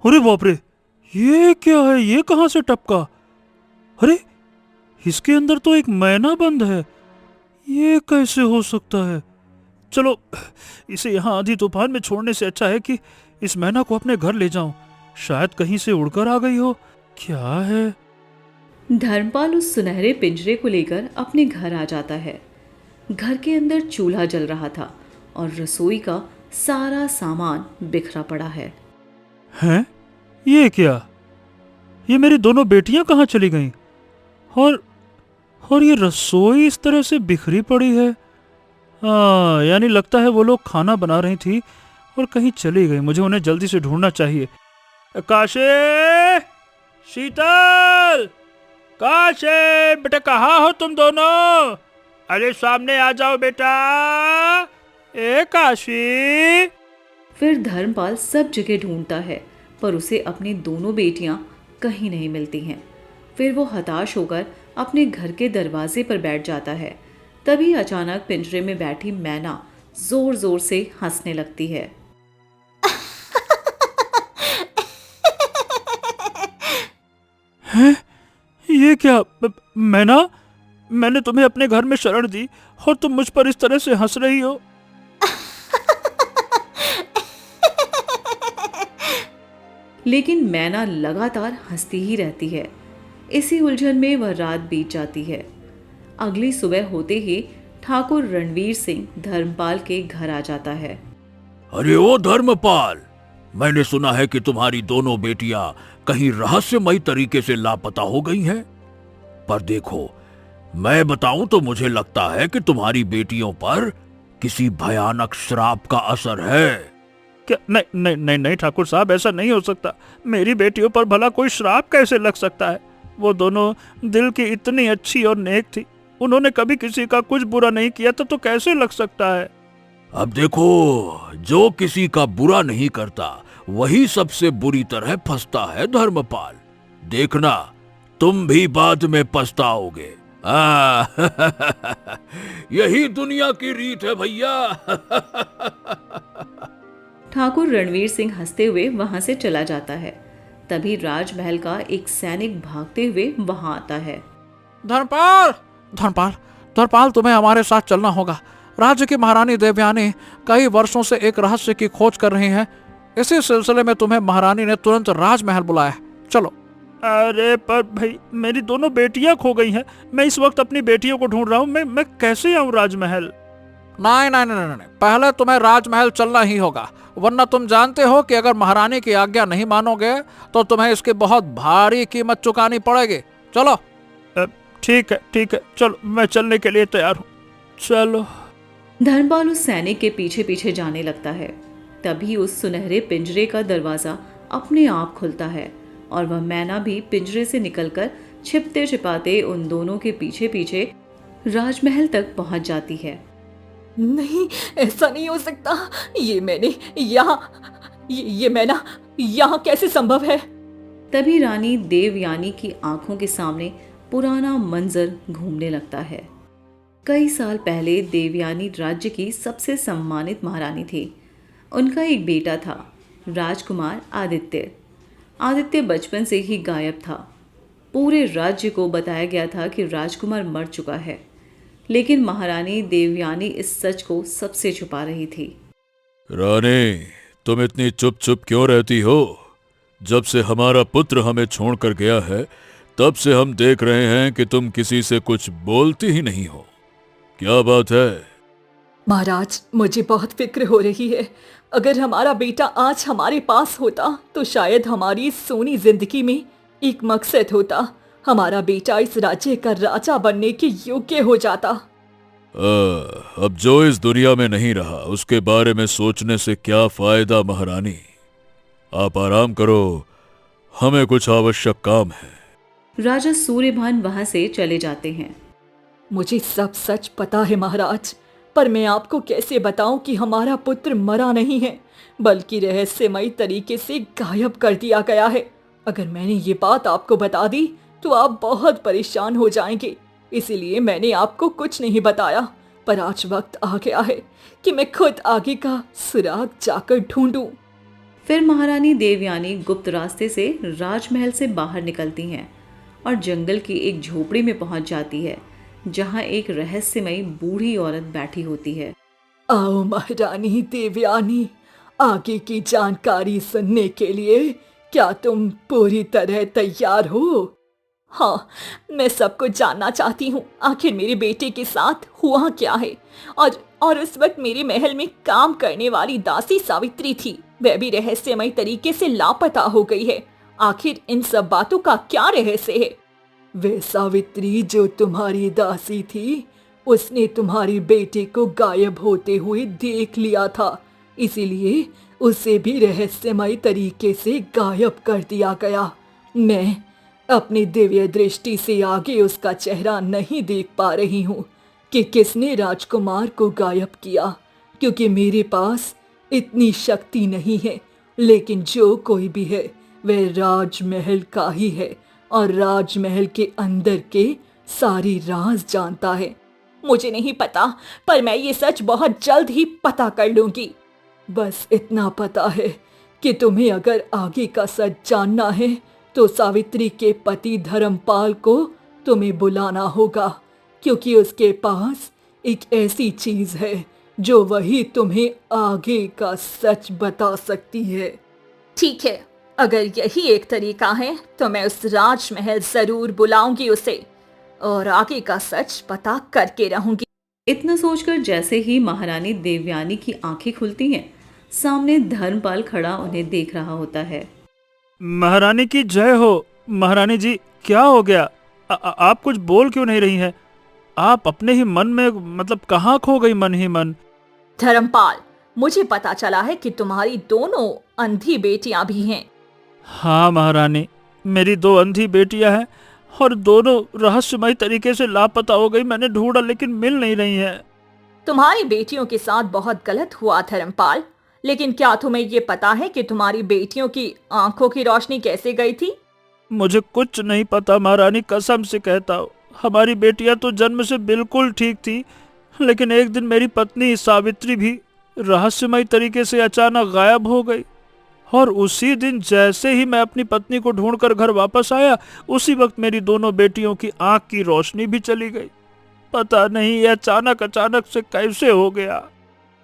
अरे बाप रे, ये क्या है? ये कहां से टपका? अरे, इसके अंदर तो एक मैना बंद है। ये कैसे हो सकता है? चलो, इसे यहाँ आंधी तूफान में छोड़ने से अच्छा है कि इस मैना को अपने घर ले जाऊं। शायद कहीं से उड़कर आ गई हो। क्या है? धर्मपाल उस सुनहरे पिंजरे को लेकर अपने घर आ जाता है। घर के अंदर चूल्हा जल रहा था और रसोई का सारा सामान बिखरा पड़ा है। हैं? ये क्या? ये मेरी दोनों बेटियां कहाँ चली गईं? और ये रसोई इस तरह से बिखरी पड़ी है। यानी लगता है वो लोग खाना बना रही थी और कहीं चली गई। मुझे उन्हें जल्दी से ढूंढना चाहिए। काशे, शीतल, काशे, बेटा कहाँ हो तुम दोनों? अरे सामने आ जाओ बेटा। ए काशी। फिर धर्मपाल सब जगह ढूंढता है पर उसे अपनी दोनों बेटियां कहीं नहीं मिलती हैं। फिर वो हताश होकर अपने घर के दरवाजे पर बैठ जाता है। तभी अचानक पिंजरे में बैठी मैना जोर जोर से हंसने लगती है। हैं? ये क्या? मैना, मैंने तुम्हें अपने घर में शरण दी और तुम मुझ पर इस तरह से हंस रही हो। लेकिन मैना लगातार हंसती ही रहती है। इसी उलझन में वह रात बीत जाती है। अगली सुबह होते ही ठाकुर रणवीर सिंह धर्मपाल के घर आ जाता है। अरे ओ धर्मपाल, मैंने सुना है कि तुम्हारी दोनों बेटियां कहीं रहस्यमयी तरीके से लापता हो गई हैं। पर देखो, मैं बताऊं तो मुझे लगता है कि तुम्हारी बेटियों पर किसी भयानक श्राप का असर है। क्या? नहीं नहीं नहीं नहीं ठाकुर साहब, ऐसा नहीं हो सकता। मेरी बेटियों पर भला कोई श्राप कैसे लग सकता है? वो दोनों दिल की इतनी अच्छी और नेक थी। उन्होंने कभी किसी का कुछ बुरा नहीं किया था, तो कैसे लग सकता है? अब देखो, जो किसी का बुरा नहीं करता वही सबसे बुरी तरह फंसता है धर्मपाल। देखना, तुम भी बाद में पछताओगे। यही दुनिया की रीत है भैया। ठाकुर रणवीर सिंह हंसते हुए वहां से चला जाता है। तभी राजमहल का एक सैनिक भागते हुए वहां आता है। धर्मपाल, धर्मपाल, धर्मपाल, तुम्हें हमारे साथ चलना होगा। राज्य की महारानी देवयानी कई वर्षों से एक रहस्य की खोज कर रही हैं। इसी सिलसिले में तुम्हें महारानी ने तुरंत राजमहल बुलाया है। चलो। अरे पर भाई, मेरी दोनों बेटियां खो गई हैं। मैं इस वक्त अपनी बेटियों को ढूंढ रहा हूँ। मैं कैसे आऊँ राजमहल? नहीं नहीं नहीं नहीं, पहले तुम्हें राजमहल चलना ही होगा, वरना तुम जानते हो कि अगर महारानी की आज्ञा नहीं मानोगे तो तुम्हें इसकी बहुत भारी कीमत चुकानी पड़ेगी। चलो। ठीक है, चलो, मैं चलने के लिए तैयार हूँ। चलो। धर्मपाल उस सैनिक के पीछे पीछे जाने लगता है। तभी उस सुनहरे पिंजरे का दरवाजा अपने आप खुलता है और वह मैना भी पिंजरे से निकलकर छिपते छिपाते उन दोनों के पीछे पीछे राजमहल तक पहुंच जाती है। नहीं, ऐसा नहीं हो सकता। ये मैंने ये मैना यहाँ कैसे संभव है? तभी रानी देवयानी की आंखों के सामने पुराना मंजर घूमने लगता है। कई साल पहले देवयानी राज्य की सबसे सम्मानित महारानी थी। उनका एक बेटा था, राजकुमार आदित्य। आदित्य बचपन से ही गायब था। पूरे राज्य को बताया गया था कि राजकुमार मर चुका है, लेकिन महारानी देवयानी इस सच को सबसे छुपा रही थी। रानी, तुम इतनी चुप चुप क्यों रहती हो? जब से हमारा पुत्र हमें छोड़कर गया है, तब से हम देख रहे हैं कि तुम किसी से कुछ बोलती ही नहीं हो। क्या बात है? महाराज, मुझे बहुत फिक्र हो रही है। अगर हमारा बेटा आज हमारे पास होता तो शायद हमारी सोनी जिंदगी में एक मकसद होता। हमारा बेटा इस राज्य का राजा बनने के योग्य हो जाता। अब जो इस दुनिया में नहीं रहा उसके बारे में सोचने से क्या फायदा महारानी। आप आराम करो, हमें कुछ आवश्यक काम है। राजा सूर्यभान वहां से चले जाते हैं। मुझे सब सच पता है महाराज, पर मैं आपको कैसे बताऊं कि हमारा पुत्र मरा नहीं है, बल्कि रहस्यमयी तरीके से गायब कर दिया गया है। अगर मैंने ये बात आपको बता दी तो आप बहुत परेशान हो जाएंगे। इसीलिए मैंने आपको कुछ नहीं बताया। पर आज वक्त आ गया है कि मैं खुद आगे का सुराग जाकर ढूंढूं। फिर महारानी देवयानी गुप्त रास्ते से राजमहल से बाहर निकलती हैं और जंगल की एक झोपड़ी में पहुंच जाती है, जहां एक रहस्यमयी बूढ़ी औरत बैठी होती है। आओ महारानी देवयानी, आगे की जानकारी सुनने के लिए क्या तुम पूरी तरह तैयार हो? हाँ, मैं सब कुछ जानना चाहती हूँ। आखिर मेरे बेटे के साथ हुआ क्या है? और उस वक्त मेरे महल में काम करने वाली दासी सावित्री थी, वह भी रहस्यमय तरीके से लापता हो गई है। आखिर इन सब बातों का क्या रहस्य है? वे सावित्री जो तुम्हारी दासी थी, उसने तुम्हारे बेटे को गायब होते हुए देख लिया था, इसीलिए उसे भी रहस्यमय तरीके से गायब कर दिया गया। मैं अपनी दिव्य दृष्टि से आगे उसका चेहरा नहीं देख पा रही हूँ कि किसने राजकुमार को गायब किया, क्योंकि मेरे पास इतनी शक्ति नहीं है। लेकिन जो कोई भी है वह राजमहल का ही है और राजमहल के अंदर के सारी राज जानता है। मुझे नहीं पता, पर मैं ये सच बहुत जल्द ही पता कर लूंगी। बस इतना पता है कि तुम्हें अगर आगे का सच जानना है तो सावित्री के पति धर्मपाल को तुम्हें बुलाना होगा, क्योंकि उसके पास एक ऐसी चीज है जो वही तुम्हें आगे का सच बता सकती है। ठीक है, अगर यही एक तरीका है तो मैं उस राजमहल जरूर बुलाऊंगी उसे और आगे का सच पता करके रहूंगी। इतना सोचकर जैसे ही महारानी देवयानी की आंखें खुलती हैं, सामने धर्मपाल खड़ा उन्हें देख रहा होता है। महारानी की जय हो। महारानी जी, क्या हो गया? आप कुछ बोल क्यों नहीं रही हैं? आप अपने ही मन में, मतलब कहाँ खो गई मन ही मन? धर्मपाल, मुझे पता चला है कि तुम्हारी दोनों अंधी बेटियां भी हैं। हाँ महारानी, मेरी 2 अंधी बेटियां हैं और दोनों रहस्यमय तरीके से लापता हो गई। मैंने ढूंढा लेकिन मिल नहीं रही हैं। तुम्हारी बेटियों के साथ बहुत गलत हुआ धर्मपाल, लेकिन क्या तुम्हें ये पता है कि तुम्हारी बेटियों की आंखों की रोशनी कैसे गई थी? मुझे कुछ नहीं पता महारानी, कसम से कहता हूँ। हमारी बेटियां तो जन्म से बिल्कुल ठीक थी, लेकिन एक दिन मेरी पत्नी सावित्री भी रहस्यमय तरीके से अचानक गायब हो गई और उसी दिन जैसे ही मैं अपनी पत्नी को ढूंढकर घर वापस आया, उसी वक्त मेरी दोनों बेटियों की आंख की रोशनी भी चली गई। पता नहीं ये अचानक से कैसे हो गया।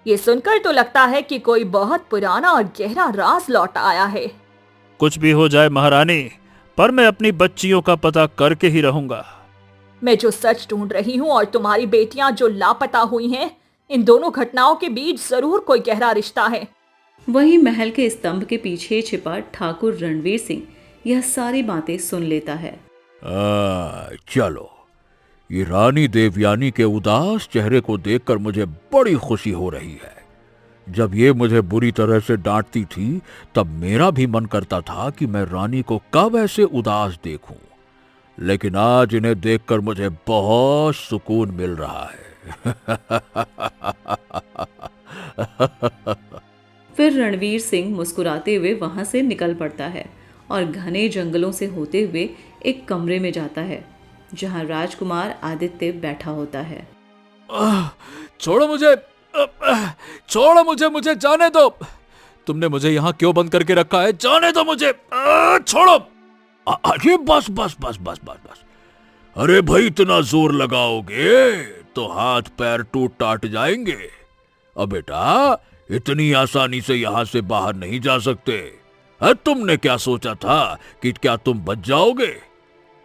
ये सुनकर तो लगता है कि कोई बहुत पुराना और गहरा राज लौट आया है। कुछ भी हो जाए महारानी, पर मैं अपनी बच्चियों का पता करके ही रहूंगा। मैं जो सच ढूंढ रही हूँ और तुम्हारी बेटियां जो लापता हुई हैं, इन दोनों घटनाओं के बीच जरूर कोई गहरा रिश्ता है। वहीं महल के स्तंभ के पीछे छिपा ठाकुर रणवीर सिंह यह सारी बातें सुन लेता है। चलो, ये रानी देवयानी के उदास चेहरे को देखकर मुझे बड़ी खुशी हो रही है। जब ये मुझे बुरी तरह से डांटती थी, तब मेरा भी मन करता था कि मैं रानी को कब ऐसे उदास देखूं, लेकिन आज इन्हें देखकर मुझे बहुत सुकून मिल रहा है। फिर रणवीर सिंह मुस्कुराते हुए वहां से निकल पड़ता है और घने जंगलों से होते हुए एक कमरे में जाता है, जहां राजकुमार आदित्य बैठा होता है। छोड़ो मुझे, मुझे जाने दो। तुमने मुझे यहाँ क्यों बंद करके रखा है? जाने दो मुझे, छोड़ो। अरे बस। अरे भाई, इतना जोर लगाओगे तो हाथ पैर टूट टाट जाएंगे। अब बेटा, इतनी आसानी से यहाँ से बाहर नहीं जा सकते। तुमने क्या सोचा था कि क्या तुम बच जाओगे?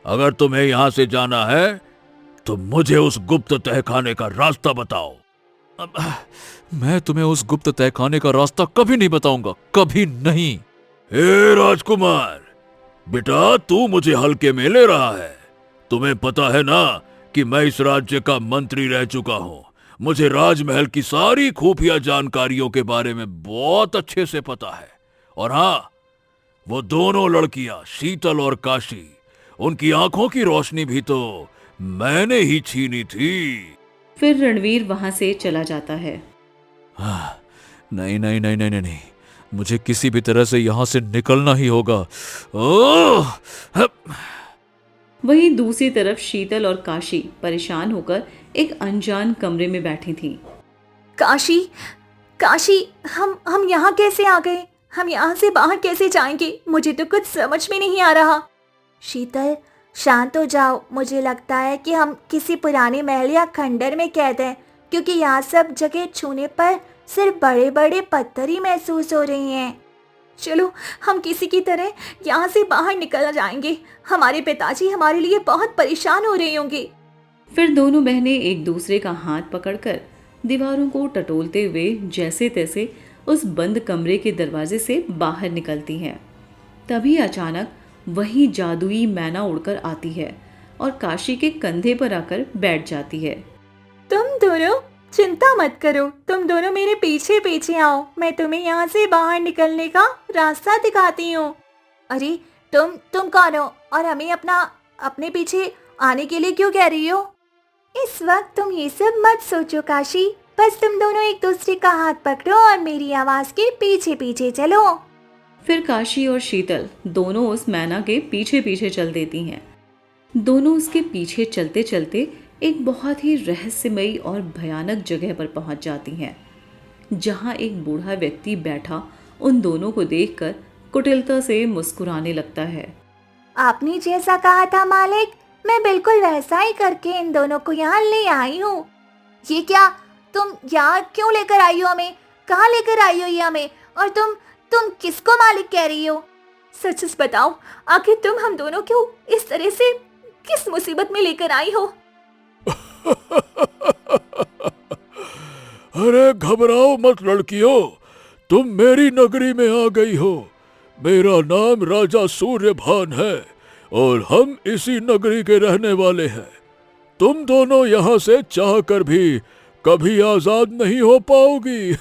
अगर तुम्हें यहाँ से जाना है तो मुझे उस गुप्त तहखाने का रास्ता बताओ। मैं तुम्हें उस गुप्त तहखाने का रास्ता कभी नहीं बताऊंगा, कभी नहीं। हे राजकुमार, बेटा तू मुझे हल्के में ले रहा है। तुम्हें पता है ना कि मैं इस राज्य का मंत्री रह चुका हूँ। मुझे राजमहल की सारी खुफिया जानकारियों के बारे में बहुत अच्छे से पता है। और हाँ, वो दोनों लड़कियां शीतल और काशी, उनकी आंखों की रोशनी भी तो मैंने ही छीनी थी। फिर रणवीर वहां से चला जाता है। नहीं, मुझे किसी भी तरह से यहां से निकलना ही होगा। ओह! वहीं दूसरी तरफ शीतल और काशी परेशान होकर एक अनजान कमरे में बैठी थीं। काशी, काशी, हम यहाँ कैसे आ गए? हम यहाँ से बाहर कैसे जाएंगे? मुझे तो कुछ समझ में नहीं आ रहा। शीतल, शांत हो जाओ। मुझे लगता है कि हम किसी पुराने महल या खंडर में कैद हैं, क्योंकि यहाँ सब जगह छूने पर सिर्फ बड़े बड़े पत्थर ही महसूस हो रहे हैं। चलो, हम किसी की तरह यहाँ से बाहर निकल जाएंगे। हमारे पिताजी हमारे लिए बहुत परेशान हो रहे होंगे। फिर दोनों बहनें एक दूसरे का हाथ पकड़कर दीवारों को टटोलते हुए जैसे तैसे उस बंद कमरे के दरवाजे से बाहर निकलती हैं। तभी अचानक वही जादुई मैना उड़कर आती है और काशी के कंधे पर आकर बैठ जाती है। तुम दोनों चिंता मत करो, तुम दोनों मेरे पीछे पीछे आओ। मैं तुम्हें यहाँ से बाहर निकलने का रास्ता दिखाती हूँ। अरे तुम कौन हो और हमें अपने पीछे आने के लिए क्यों कह रही हो? इस वक्त तुम ये सब मत सोचो काशी, बस तुम दोनों एक दूसरे का हाथ पकड़ो और मेरी आवाज के पीछे पीछे चलो। फिर काशी और शीतल दोनों उस मैना के पीछे पीछे चल देती हैं। दोनों उसके पीछे चलते चलते एक बहुत ही रहस्यमयी और भयानक जगह पर पहुंच जाती हैं, जहां एक बूढ़ा व्यक्ति बैठा उन दोनों को देखकर कुटिलता से मुस्कुराने लगता है। आपने जैसा कहा था मालिक, मैं बिल्कुल वैसा ही करके इन दोनों को यहाँ ले आई हूँ। ये क्या, तुम यहाँ क्यों लेकर आई हो हमें? कहाँ लेकर आई हो ये हमें? और तुम किसको मालिक कह रही हो? सच सच बताओ, आखिर तुम हम दोनों क्यों इस तरह से किस मुसीबत में लेकर आई हो? अरे घबराओ मत लड़कियों, तुम मेरी नगरी में आ गई हो। मेरा नाम राजा सूर्यभान है और हम इसी नगरी के रहने वाले हैं। तुम दोनों यहाँ से चाहकर भी कभी आजाद नहीं हो पाओगी।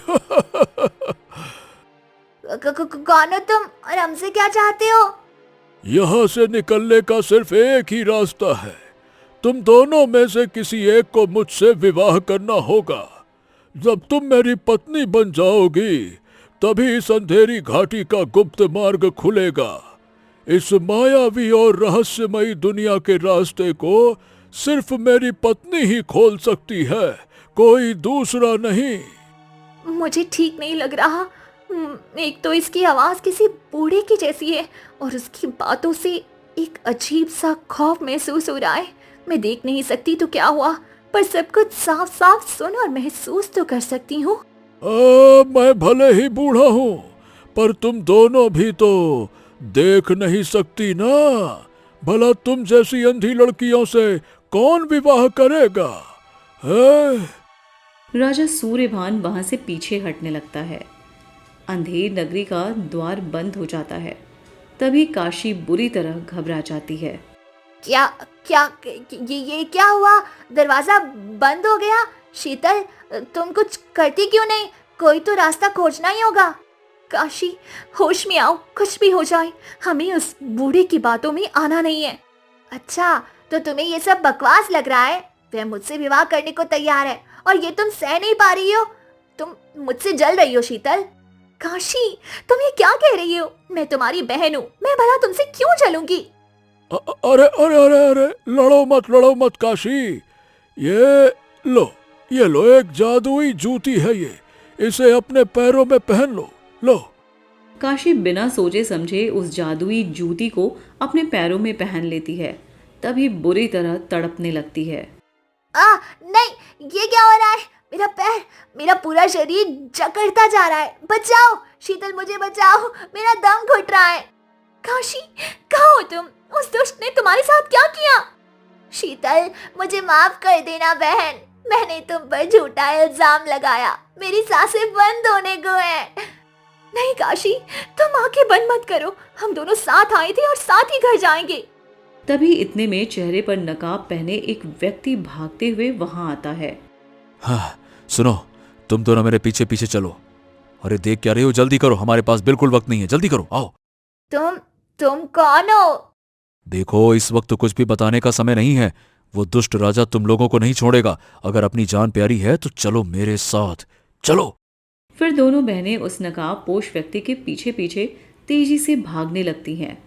कौन हो तुम और हमसे क्या चाहते हो? यहाँ से निकलने का सिर्फ एक ही रास्ता है। तुम दोनों में से किसी एक को मुझसे विवाह करना होगा। जब तुम मेरी पत्नी बन जाओगी तभी इस अंधेरी घाटी का गुप्त मार्ग खुलेगा। इस मायावी और रहस्यमयी दुनिया के रास्ते को सिर्फ मेरी पत्नी ही खोल सकती है, कोई दूसरा नहीं। मुझे ठीक नहीं लग रहा। एक तो इसकी आवाज किसी बूढ़े की जैसी है और उसकी बातों से एक अजीब सा खौफ महसूस हो रहा है। मैं देख नहीं सकती तो क्या हुआ, पर सब कुछ साफ साफ सुन और महसूस तो कर सकती हूँ। मैं भले ही बूढ़ा हूँ, पर तुम दोनों भी तो देख नहीं सकती ना। भला तुम जैसी अंधी लड़कियों से कौन विवाह करेगा? राजा सूर्यभान वहां से पीछे हटने लगता है। अंधेर नगरी का द्वार बंद हो जाता है। तभी काशी बुरी तरह घबरा जाती है। क्या क्या ये क्या हुआ? दरवाजा बंद हो गया। शीतल, तुम कुछ करती क्यों नहीं? कोई तो रास्ता खोजना ही होगा। काशी, होश में आओ, कुछ भी हो जाए हमें उस बूढ़े की बातों में आना नहीं है। अच्छा, तो तुम्हें ये सब बकवास लग रहा है? वह मुझसे विवाह करने को तैयार है और ये तुम सह नहीं पा रही हो। तुम मुझसे जल रही हो शीतल। काशी, तुम ये क्या कह रही हो? मैं तुम्हारी बहन हूँ, मैं भला तुमसे क्यों जलूंगी? अरे अरे अरे अरे, लड़ो मत काशी। ये लो एक जादुई जूती है ये, इसे अपने पैरों में पहन लो। काशी बिना सोचे समझे उस जादुई जूती को अपने पैरों में पहन लेती है। तभी बुरी तरह तड़पने लगती है। नहीं, ये क्या हो रहा है? मेरा पैर, मेरा पूरा शरीर जकड़ता जा रहा है। बचाओ शीतल, मुझे बचाओ, मेरा दम घुट रहा है। काशी, कहाँ हो तुम? उस दुष्ट ने तुम्हारे साथ क्या किया? शीतल, मुझे माफ कर देना बहन। मैंने तुम पर झूठा इल्जाम लगाया। मेरी सांसें बंद होने को है। नहीं काशी, तुम आंखें बंद मत करो। हम दोनों साथ आए थे और साथ ही घर जाएंगे। तभी इतने में चेहरे पर नकाब पहने एक व्यक्ति भागते हुए वहां आता है। हाँ, सुनो, तुम दोनों मेरे पीछे पीछे चलो। अरे देख क्या रही हो, जल्दी करो, हमारे पास बिल्कुल वक्त नहीं है, जल्दी करो, आओ। तुम कौन हो? देखो, इस वक्त तो कुछ भी बताने का समय नहीं है। वो दुष्ट राजा तुम लोगों को नहीं छोड़ेगा। अगर अपनी जान प्यारी है तो चलो मेरे साथ, चलो। फिर दोनों बहनें उस नकाब पोश व्यक्ति के पीछे पीछे तेजी से भागने लगती हैं।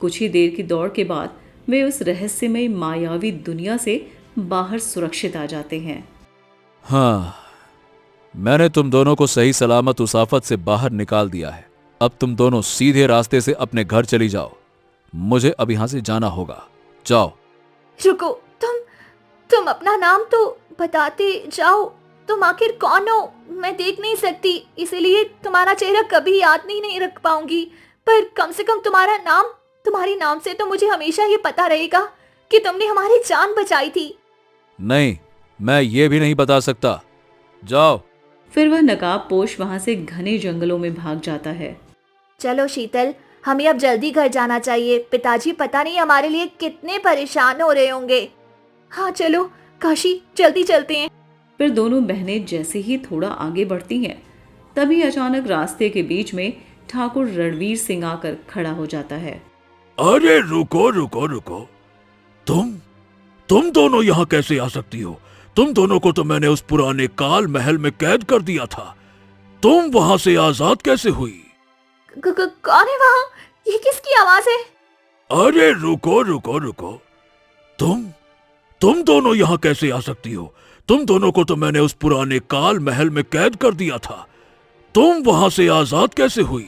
कुछ ही देर की दौड़ के बाद वे उस रहस्यमय मायावी दुनिया से बाहर सुरक्षित आ जाते हैं। हाँ, मैंने तुम दोनों को सही सलामत उस आफत से बाहर निकाल दिया है। अब तुम दोनों सीधे रास्ते से अपने घर चली जाओ। मुझे अब यहां से जाना होगा। जाओ। रुको, तुम अपना नाम तो बताते जाओ। तुम आखिर कौन हो? मैं देख नहीं सकती, इसीलिए तुम्हारा चेहरा कभी याद नहीं रख पाऊंगी। पर कम से कम तुम्हारे नाम से तो मुझे हमेशा ये पता रहेगा कि तुमने हमारी जान बचाई थी। नहीं, मैं ये भी नहीं बता सकता। जाओ। फिर वह नकाबपोश वहां से घने जंगलों में भाग जाता है। चलो शीतल, हमें अब जल्दी घर जाना चाहिए। पिताजी पता नहीं हमारे लिए कितने परेशान हो रहे होंगे। हाँ चलो काशी, जल्दी चलते हैं। फिर दोनों बहनें जैसे ही थोड़ा आगे बढ़ती हैं, तभी अचानक रास्ते के बीच में ठाकुर रणवीर सिंह आकर खड़ा हो जाता है। अरे रुको रुको रुको, तुम दोनों यहाँ कैसे आ सकती हो? तुम दोनों को तो मैंने उस पुराने काल महल में कैद कर दिया था। तुम वहां से आजाद कैसे हुई? कौन है वहाँ? ये किसकी आवाज है? अरे रुको रुको रुको, तुम दोनों यहाँ कैसे आ सकती हो? तुम दोनों को तो मैंने उस पुराने काल महल में कैद कर दिया था। तुम वहां से आजाद कैसे हुई?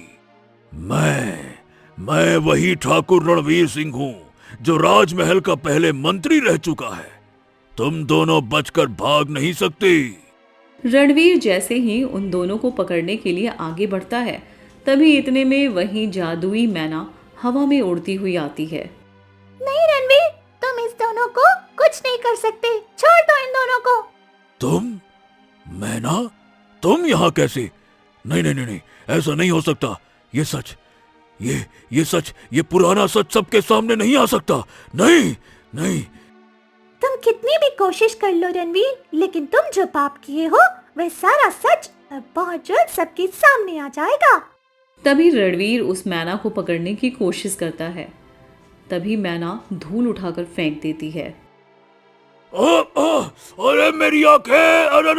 मैं वही ठाकुर रणवीर सिंह हूँ जो राजमहल का पहले मंत्री रह चुका है। तुम दोनों बचकर भाग नहीं सकती। रणवीर जैसे ही उन दोनों को पकड़ने के लिए आगे बढ़ता है, तभी इतने में वहीं जादुई मैना हवा में उड़ती हुई आती है। नहीं रणवीर, तुम इस दोनों को कुछ नहीं कर सकते। छोड़ दो इन दोनों को। मैना, तुम यहाँ कैसे? नहीं, ऐसा नहीं हो सकता। ये सच, ये पुराना सच सबके सामने नहीं आ सकता। नहीं। तुम कितनी भी कोशिश कर लो रणवीर, लेकिन तुम जो पाप किए हो वह सारा सच अब बहुत जल्द सबके सामने आ जाएगा। तभी रणवीर उस मैना को पकड़ने की कोशिश करता है, तभी मैना धूल उठाकर फेंक देती है। अरे मेरी आंखें, अरे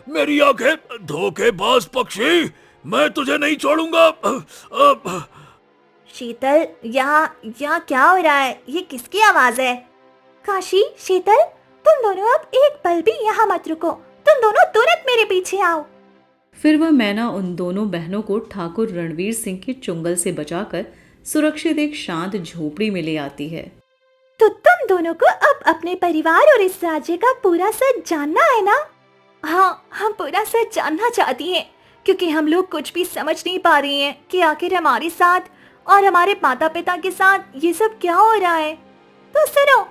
मेरी आंखें, धोखेबाज पक्षी, मैं तुझे नहीं छोड़ूंगा। शीतल, यहाँ क्या हो रहा है? ये किसकी आवाज है? काशी, शीतल, तुम दोनों अब एक पल भी यहाँ मत रुको। तुम दोनों तुरंत मेरे पीछे आओ। फिर वह मैना उन दोनों बहनों को ठाकुर रणवीर सिंह के चुंगल से बचाकर सुरक्षित एक शांत झोपड़ी में ले आती है। तो तुम दोनों को अब अपने परिवार और इस राज्य का पूरा सच जानना है ना? हाँ, हम पूरा सच जानना चाहती हैं, क्योंकि हम लोग कुछ भी समझ नहीं पा रही हैं कि आखिर हमारे साथ और हमारे माता पिता के साथ ये सब क्या हो रहा है। तो सुनो,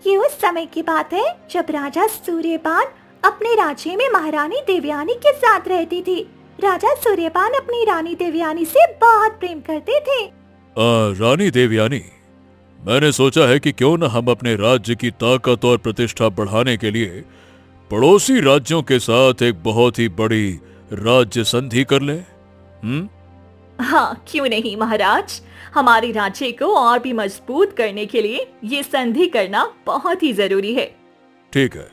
ये उस समय की बात है जब राजा सूर्यपान अपने राज्य में महारानी देवयानी के साथ रहती थी। राजा सूर्यपान अपनी रानी देवयानी से बहुत प्रेम करते थे। रानी देवयानी, मैंने सोचा है कि क्यों न हम अपने राज्य की ताकत और प्रतिष्ठा बढ़ाने के लिए पड़ोसी राज्यों के साथ एक बहुत ही बड़ी राज्य संधि कर लें। हाँ, क्यों नहीं महाराज। हमारे राज्य को और भी मजबूत करने के लिए ये संधि करना बहुत ही जरूरी है। ठीक है,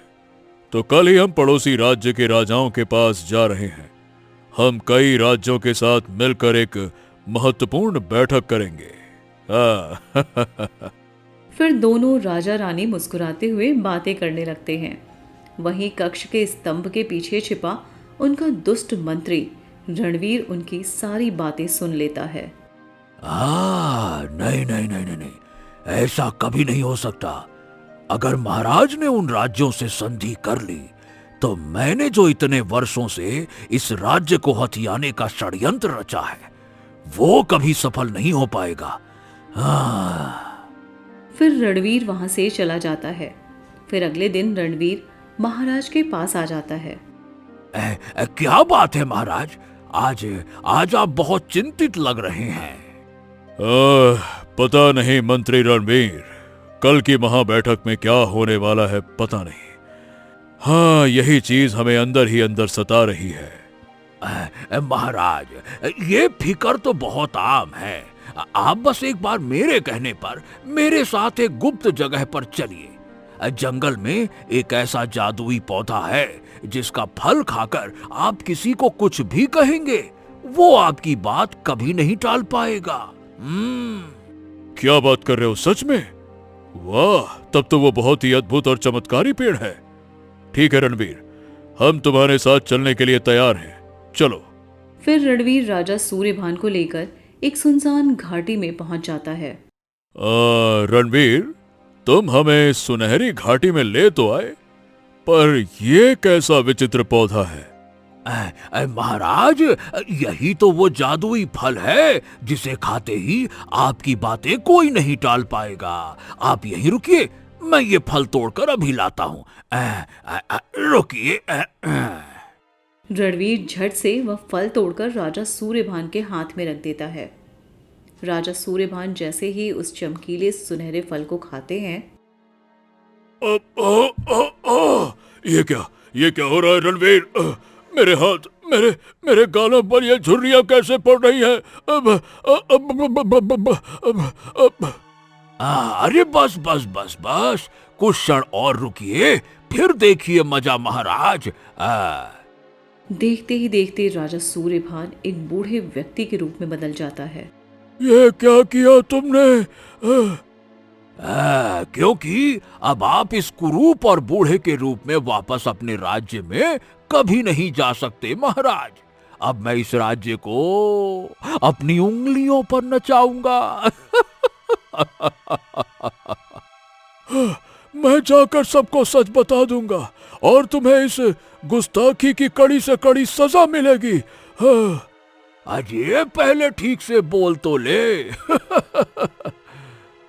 तो कल ही हम पड़ोसी राज्य के राजाओं के पास जा रहे हैं। हम कई राज्यों के साथ मिलकर एक महत्वपूर्ण बैठक करेंगे। फिर दोनों राजा रानी मुस्कुराते हुए बातें करने लगते हैं। वहीं कक्ष के स्तंभ के पीछे छिपा उनका दुष्ट मंत्री रणवीर उनकी सारी बातें सुन लेता है। नहीं, ऐसा कभी नहीं हो सकता। अगर महाराज ने उन राज्यों से संधि कर ली, तो मैंने जो इतने वर्षों से इस राज्य को हथियाने का षड्यंत्र रचा है, वो कभी सफल नहीं हो पाएगा। फिर रणवीर वहां से चला जाता है। फिर अगले दिन रणवीर महाराज के पास आ जाता है। क्या बात है महाराज, आज आप बहुत चिंतित लग रहे हैं। पता नहीं मंत्री रणवीर, कल की महाबैठक में क्या होने वाला है पता नहीं। हाँ, यही चीज हमें अंदर ही अंदर सता रही है। महाराज, ये फिक्र तो बहुत आम है। आप बस एक बार मेरे कहने पर मेरे साथ एक गुप्त जगह पर चलिए। जंगल में एक ऐसा जादुई पौधा है जिसका फल खाकर आप किसी को कुछ भी कहेंगे, वो आपकी बात कभी नहीं टाल पाएगा। क्या बात कर रहे हो? सच में? वाह, तब तो वो बहुत ही अद्भुत और चमत्कारी पेड़ है। ठीक है रणवीर, हम तुम्हारे साथ चलने के लिए तैयार हैं, चलो। फिर रणवीर राजा सूर्यभान को लेकर एक सुनसान घाटी में पहुंच जाता है। रणवीर, तुम हमें सुनहरी घाटी में ले तो आए, पर ये कैसा विचित्र पौधा है? महाराज, यही तो वो जादुई फल है जिसे खाते ही आपकी बातें कोई नहीं टाल पाएगा। आप यहीं रुकिए, मैं ये फल तोड़कर अभी लाता हूँ। रुकिए। रणवीर झट से वह फल तोड़कर राजा सूर्यभान के हाथ में रख देता है। राजा सूर्यभान जैसे ही उस चमकीले सुनहरे फल को खाते हैं, ये क्या हो रहा है रणवीर? मेरे हाथ, मेरे गालों पर ये झुर्रियां कैसे पड़ रही हैं? अरे बस बस बस बस, कुछ क्षण और रुकिए, फिर देखिए मजा महाराज। देखते ही देखते राजा सूर्यभान एक बूढ़े व्यक्ति के रूप में बदल जाता है। ये क्या किया तुमने? क्योंकि अब आप इस कुरूप और बूढ़े के रूप में वापस अपने राज्य में कभी नहीं जा सकते महाराज। अब मैं इस राज्य को अपनी उंगलियों पर नचाऊंगा। मैं जाकर सबको सच बता दूंगा और तुम्हें इस गुस्ताखी की कड़ी से कड़ी सजा मिलेगी। अजय, पहले ठीक से बोल तो ले।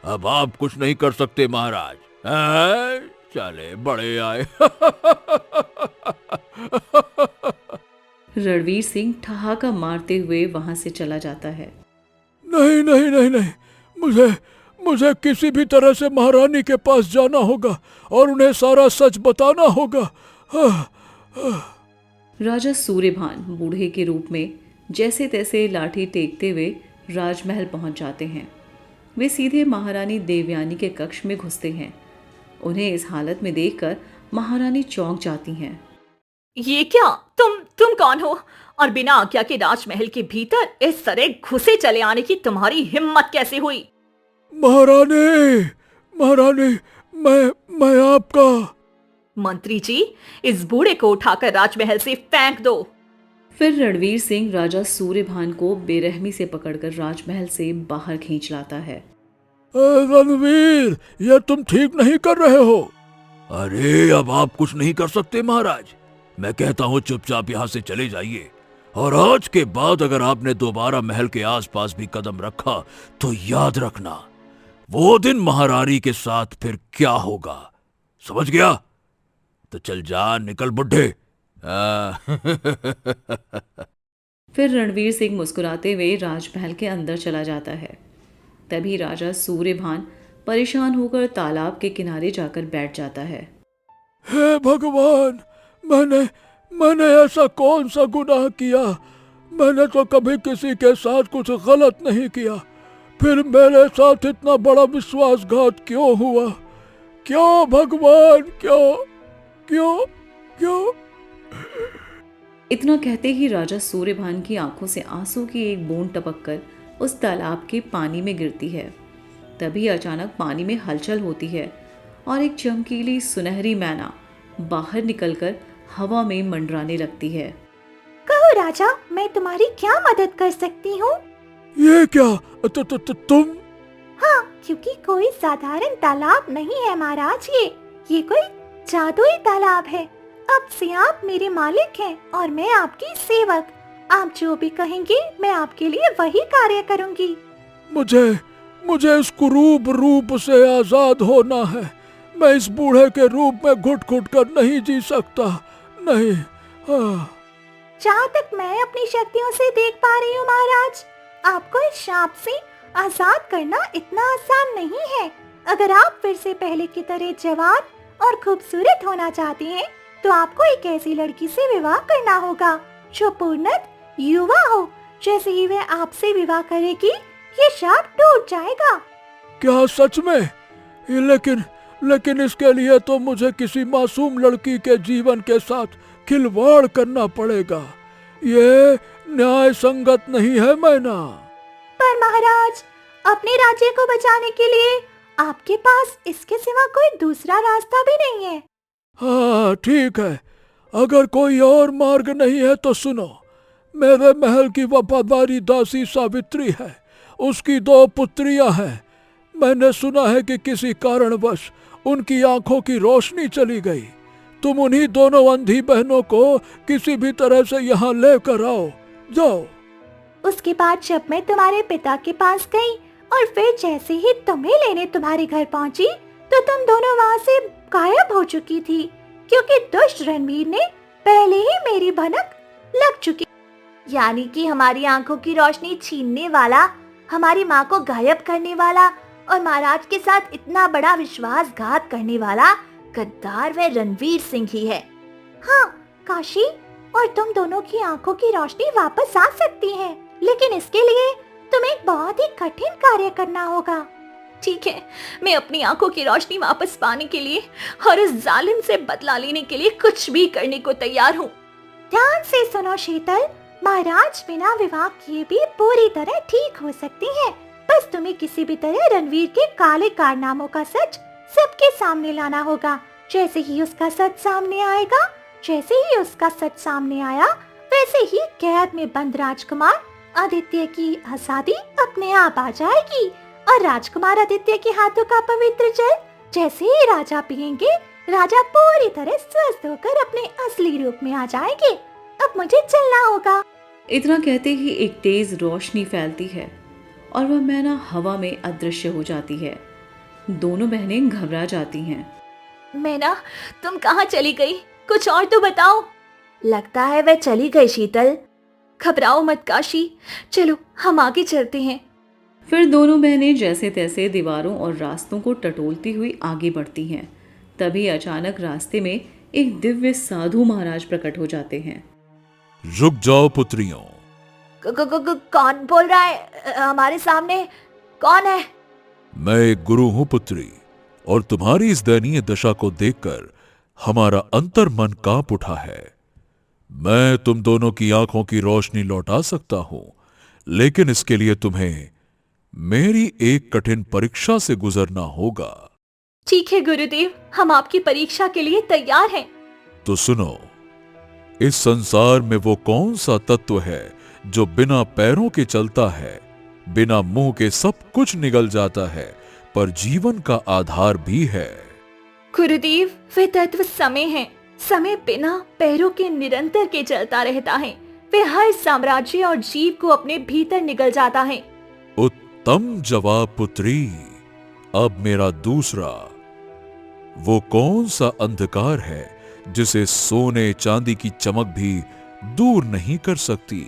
अब आप कुछ नहीं कर सकते महाराज। चले बड़े आए। रणवीर सिंह ठहाका मारते हुए वहां से चला जाता है। नहीं नहीं नहीं नहीं, मुझे किसी भी तरह से महारानी के पास जाना होगा और उन्हें सारा सच बताना होगा। राजा सूर्यभान बूढ़े के रूप में जैसे तैसे लाठी टेकते हुए राजमहल पहुंच जाते हैं। वे सीधे महारानी देवयानी के कक्ष में घुसते हैं। उन्हें इस हालत में देखकर महारानी चौंक जाती हैं। ये क्या? तुम कौन हो और बिना आज्ञा के राजमहल के भीतर इस तरह घुसे चले आने की तुम्हारी हिम्मत कैसे हुई? महारानी, मैं आपका। मंत्री जी, इस बूढ़े को उठाकर राजमहल से फेंक दो। फिर रणवीर सिंह राजा सूर्यभान को बेरहमी से पकड़कर राजमहल से बाहर खींच लाता है। रणवीर, यह तुम ठीक नहीं कर रहे हो। अरे अब आप कुछ नहीं कर सकते महाराज। मैं कहता हूँ चुपचाप यहाँ से चले जाइए, और आज के बाद अगर आपने दोबारा महल के आसपास भी कदम रखा तो याद रखना वो दिन महारानी के साथ फिर क्या होगा। समझ गया? तो चल जा, निकल बुड्ढे। फिर रणवीर सिंह मुस्कुराते हुए राजमहल के अंदर चला जाता है। तभी राजा सूर्यभान परेशान होकर तालाब के किनारे जाकर बैठ जाता है। हे भगवान, मैंने ऐसा कौन सा गुनाह किया? मैंने तो कभी किसी के साथ कुछ गलत नहीं किया, फिर मेरे साथ इतना बड़ा विश्वासघात क्यों हुआ? क्यों भगवान, क्यों? इतना कहते ही राजा सूर्यभान की आंखों से आंसू की एक बूंद टपककर उस तालाब के पानी में गिरती है। तभी अचानक पानी में हलचल होती है और एक चमकीली सुनहरी मैना बाहर निकलकर हवा में मंडराने लगती है। कहो राजा, मैं तुम्हारी क्या मदद कर सकती हूँ? ये क्या? तुम? हाँ, क्योंकि कोई साधारण तालाब नहीं है महाराज, ये कोई जादुई तालाब है। अब से आप मेरे मालिक हैं और मैं आपकी सेवक। आप जो भी कहेंगे मैं आपके लिए वही कार्य करूंगी। मुझे इस कुरूप रूप से आजाद होना है। मैं इस बूढ़े के रूप में घुट कर नहीं जी सकता, नहीं। जहाँ तक मैं अपनी शक्तियों से देख पा रही हूँ महाराज, आपको इस शाप से आजाद करना इतना आसान नहीं है। अगर आप फिर से पहले की तरह जवान और खूबसूरत होना चाहते हैं तो आपको एक ऐसी लड़की से विवाह करना होगा जो पूर्णत युवा हो। जैसे ही वह आपसे विवाह करेगी ये शाप टूट जाएगा। क्या सच में? लेकिन इसके लिए तो मुझे किसी मासूम लड़की के जीवन के साथ खिलवाड़ करना पड़ेगा। ये न्याय संगत नहीं है मैना। पर महाराज, अपने राज्य को बचाने के लिए आपके पास इसके सिवा कोई दूसरा रास्ता भी नहीं है। हाँ ठीक है, अगर कोई और मार्ग नहीं है तो सुनो। मेरे महल की वफादारी दासी सावित्री है, उसकी 2 पुत्रियां हैं। मैंने सुना है कि किसी कारणवश उनकी आंखों की रोशनी चली गई। तुम उन्हीं दोनों अंधी बहनों को किसी भी तरह से यहाँ लेकर आओ, जाओ। उसके बाद जब मैं तुम्हारे पिता के पास गई और फिर जैसे ही तुम्हें लेने तुम्हारे घर पहुंची तो तुम दोनों वहाँ से गायब हो चुकी थी, क्योंकि दुष्ट रणवीर ने पहले ही मेरी भनक लग चुकी। यानी कि हमारी आंखों की रोशनी छीनने वाला, हमारी माँ को गायब करने वाला और महाराज के साथ इतना बड़ा विश्वासघात करने वाला गद्दार वह रणवीर सिंह ही है। हाँ काशी, और तुम दोनों की आंखों की रोशनी वापस आ सकती है, लेकिन इसके लिए तुम्हें एक बहुत ही कठिन कार्य करना होगा। ठीक है, मैं अपनी आंखों की रोशनी वापस पाने के लिए और इस जालिम से बदला लेने के लिए कुछ भी करने को तैयार हूँ। ध्यान से सुनो शीतल, महाराज बिना विवाह किए भी पूरी तरह ठीक हो सकती हैं। बस तुम्हें किसी भी तरह रणवीर के काले कारनामों का सच सबके सामने लाना होगा। जैसे ही उसका सच सामने आएगा, वैसे ही कैद में बंद राजकुमार आदित्य की शादी अपने आप आ जाएगी और राजकुमार आदित्य के हाथों का पवित्र जल जैसे ही राजा पिएंगे, राजा पूरी तरह स्वस्थ होकर अपने असली रूप में आ जाएंगे। अब मुझे चलना होगा। इतना कहते ही एक तेज रोशनी फैलती है और वह मैना हवा में अदृश्य हो जाती है। दोनों बहनें घबरा जाती हैं। मैना, तुम कहाँ चली गई? कुछ और तो बताओ। लगता है वह चली गई शीतल। घबराओ मत काशी, चलो हम आगे चलते हैं। फिर दोनों बहनें जैसे तैसे दीवारों और रास्तों को टटोलती हुई आगे बढ़ती हैं। तभी अचानक रास्ते में एक दिव्य साधु महाराज प्रकट हो जाते हैं। रुक जाओ पुत्रियों। कौन बोल रहा है? हमारे सामने कौन है? मैं एक गुरु हूं पुत्री, और तुम्हारी इस दयनीय दशा को देखकर हमारा अंतर मन कांप उठा है। मैं तुम दोनों की आंखों की रोशनी लौटा सकता हूं, लेकिन इसके लिए तुम्हें मेरी एक कठिन परीक्षा से गुजरना होगा। ठीक है गुरुदेव, हम आपकी परीक्षा के लिए तैयार हैं। तो सुनो, इस संसार में वो कौन सा तत्व है जो बिना पैरों के चलता है, बिना मुंह के सब कुछ निगल जाता है, पर जीवन का आधार भी है? गुरुदेव, वे तत्व समय है। समय बिना पैरों के निरंतर के चलता रहता है। वे हर साम्राज्य और जीव को अपने भीतर निगल जाता है। उत्तम जवाब पुत्री। अब मेरा दूसरा, वो कौन सा अंधकार है जिसे सोने चांदी की चमक भी दूर नहीं कर सकती,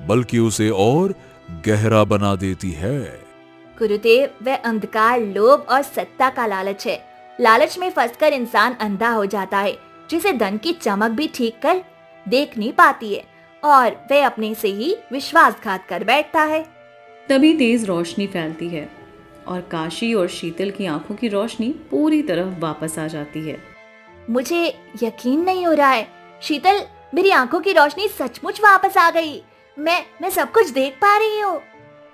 बल्कि उसे और गहरा बना देती है? गुरुदेव, वह अंधकार लोभ और सत्ता का लालच है। लालच में फंसकर इंसान अंधा हो जाता है, जिसे धन की चमक भी ठीक कर देख नहीं पाती है, और वह अपने से ही विश्वासघात कर बैठता है। तभी तेज रोशनी फैलती है और काशी और शीतल की आंखों की रोशनी पूरी तरह वापस आ जाती है। मुझे यकीन नहीं हो रहा है शीतल, मेरी आंखों की रोशनी सचमुच वापस आ गई। मैं सब कुछ देख पा रही हूँ।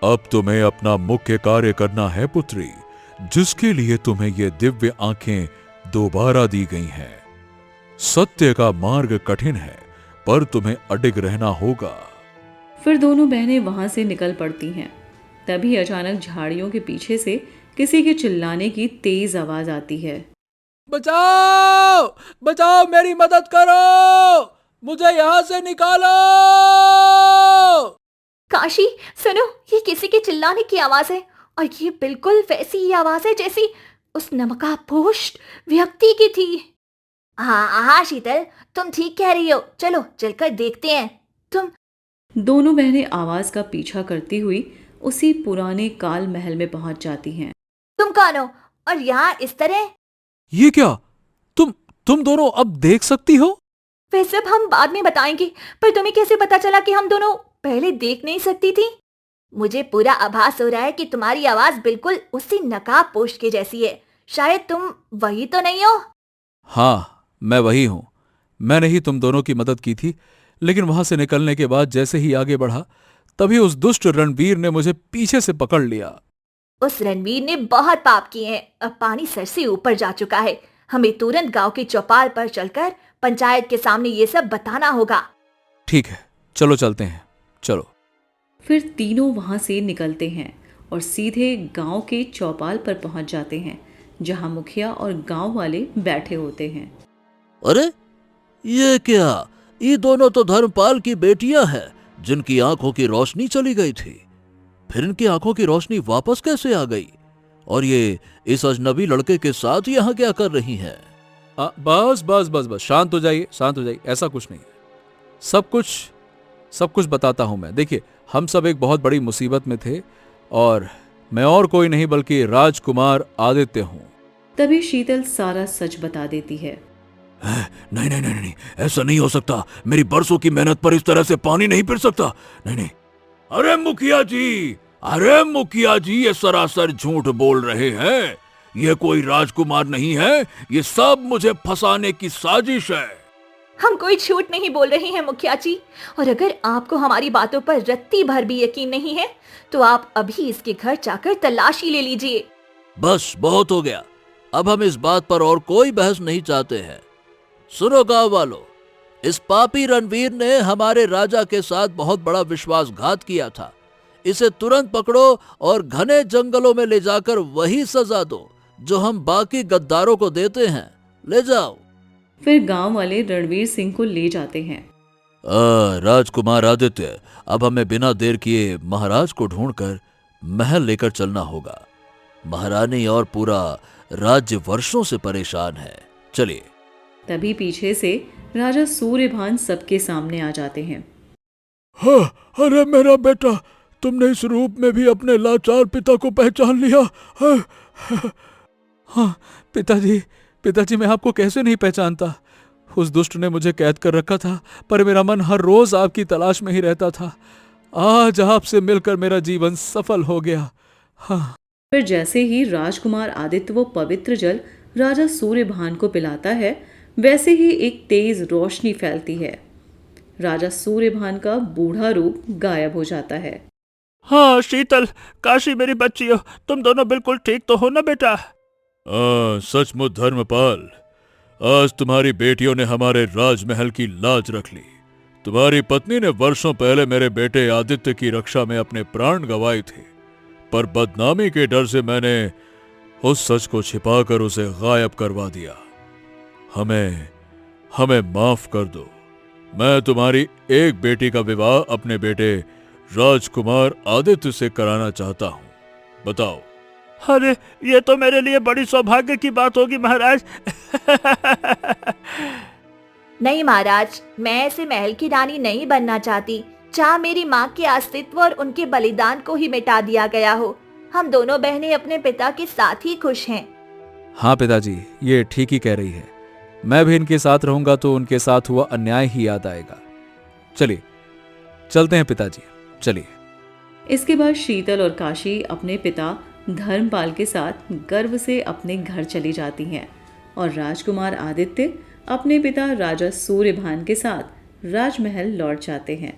अब तुम्हें अपना मुख्य कार्य करना है पुत्री, जिसके लिए तुम्हें ये दिव्य आंखें दोबारा दी गई हैं। सत्य का मार्ग कठिन है, पर तुम्हें अडिग रहना होगा। फिर दोनों बहनें वहां से निकल पड़ती हैं। तभी अचानक झाड़ियों के पीछे से किसी के चिल्लाने की तेज आवाज आती है। बचाओ बचाओ, मेरी मदद करो, मुझे यहाँ से निकालो। काशी सुनो, ये किसी के चिल्लाने की आवाज है, और ये बिल्कुल वैसी ही आवाज है जैसी उस नमकापोश व्यक्ति की थी। हाँ शीतल, तुम ठीक कह रही हो। चलो चलकर देखते हैं। तुम दोनों बहनें आवाज का पीछा करती हुई उसी पुराने काल महल में पहुंच जाती हैं। तुम कौन हो और यहाँ इस तरह? ये क्या, तुम दोनों अब देख सकती हो? वह सब हम बाद में बताएंगे, पर तुम्हें कैसे पता चला कि हम दोनों पहले देख नहीं सकती थी? मुझे पूरा आभास हो रहा है कि तुम्हारी आवाज बिल्कुल उसी नकाबपोश के जैसी है। शायद तुम वही तो नहीं हो? हाँ, मैं वही हूं। मैंने ही तुम दोनों की मदद की थी, लेकिन वहां से निकलने के बाद जैसे ही आगे बढ़ा, तभी उस दुष्ट रणवीर ने मुझे पीछे से पकड़ लिया। उस रणवीर ने बहुत पाप किए हैं। अब पानी सर से ऊपर जा चुका है। हमें तुरंत गांव के चौपाल पर चलकर पंचायत के सामने ये सब बताना होगा। ठीक है, चलो चलते हैं, चलो। फिर तीनों वहां से निकलते हैं और सीधे गांव के चौपाल पर पहुंच जाते हैं, जहां मुखिया और गांव वाले बैठे होते हैं। अरे ये क्या, ये दोनों तो धर्मपाल की बेटियां हैं जिनकी आंखों की रोशनी चली गई थी। फिर इनकी आंखों की रोशनी वापस कैसे आ गई? और ये इस अजनबी लड़के के साथ यहाँ क्या कर रही हैं? बस बस बस बस, शांत हो जाइए, शांत हो जाइए, ऐसा कुछ नहीं है। सब कुछ बताता हूं मैं। देखिए, हम सब एक बहुत बड़ी मुसीबत में थे और मैं और कोई नहीं बल्कि राजकुमार आदित्य हूं। तभी शीतल सारा सच बता देती है। नहीं नहीं नहीं नहीं, ऐसा नहीं हो सकता। मेरी बरसों की मेहनत पर इस तरह से पानी नहीं फिर सकता। नहीं नहीं। अरे मुखिया जी, ये सरासर झूठ बोल रहे हैं। ये कोई राजकुमार नहीं है, ये सब मुझे फंसाने की साजिश है। हम कोई झूठ नहीं बोल रहे हैं मुखिया जी, और अगर आपको हमारी बातों पर रत्ती भर भी यकीन नहीं है तो आप अभी इसके घर जाकर तलाशी ले लीजिए। बस बहुत हो गया, अब हम इस बात पर और कोई बहस नहीं चाहते हैं। सुनो गांव वालों, इस पापी रणवीर ने हमारे राजा के साथ बहुत बड़ा विश्वासघात किया था। इसे तुरंत पकड़ो और घने जंगलों में ले जाकर वही सजा दो जो हम बाकी गद्दारों को देते हैं। ले जाओ। फिर गांव वाले रणवीर सिंह को ले जाते हैं। राजकुमार आदित्य, अब हमें बिना देर किए महाराज को ढूंढकर महल लेकर चलना होगा। महारानी और पूरा राज्य वर्षों से परेशान है। चलिए। तभी पीछे से राजा सूर्यभान सबके सामने आ जाते हैं। हाँ, अरे मेरा बेटा, तुमने इस रूप में भी अपने लाचार पिता को पहचान लिया। हाँ पिताजी, मैं आपको कैसे नहीं पहचानता। उस दुष्ट ने मुझे कैद कर रखा था, पर मेरा मन हर रोज आपकी तलाश में ही रहता था। आज आपसे मिलकर मेरा जीवन सफल हो गया। हाँ। फिर जैसे ही राजकुमार आदित्य वो पवित्र जल राजा सूर्यभान को पिलाता है, वैसे ही एक तेज रोशनी फैलती है। राजा सूर्यभान का बूढ़ा रूप गायब हो जाता है। हाँ शीतल, काशी मेरी बच्ची हो, तुम दोनों बिल्कुल ठीक तो हो ना बेटा? सचमुच धर्मपाल, आज तुम्हारी बेटियों ने हमारे राजमहल की लाज रख ली। तुम्हारी पत्नी ने वर्षों पहले मेरे बेटे आदित्य की रक्षा में अपने प्राण गंवाए थे, पर बदनामी के डर से मैंने उस सच को छिपाकर उसे गायब करवा दिया। हमें माफ कर दो। मैं तुम्हारी एक बेटी का विवाह अपने बेटे राजकुमार आदित्य से कराना चाहता हूं। बताओ। अरे ये तो मेरे लिए बड़ी सौभाग्य की बात होगी महाराज। नहीं महाराज, मैं ऐसे महल की रानी नहीं बनना चाहती जहाँ मेरी माँ के अस्तित्व और उनके बलिदान को ही मिटा दिया गया हो। हम दोनों बहनें अपने पिता के साथ ही खुश हैं। हाँ पिताजी, ये ठीक ही कह रही है। मैं भी इनके साथ रहूंगा तो उनके साथ हुआ अन्याय ही याद आएगा। चलिए चलते हैं पिताजी, चलिए। इसके बाद शीतल और काशी अपने पिता धर्मपाल के साथ गर्व से अपने घर चली जाती हैं और राजकुमार आदित्य अपने पिता राजा सूर्यभान के साथ राजमहल लौट जाते हैं।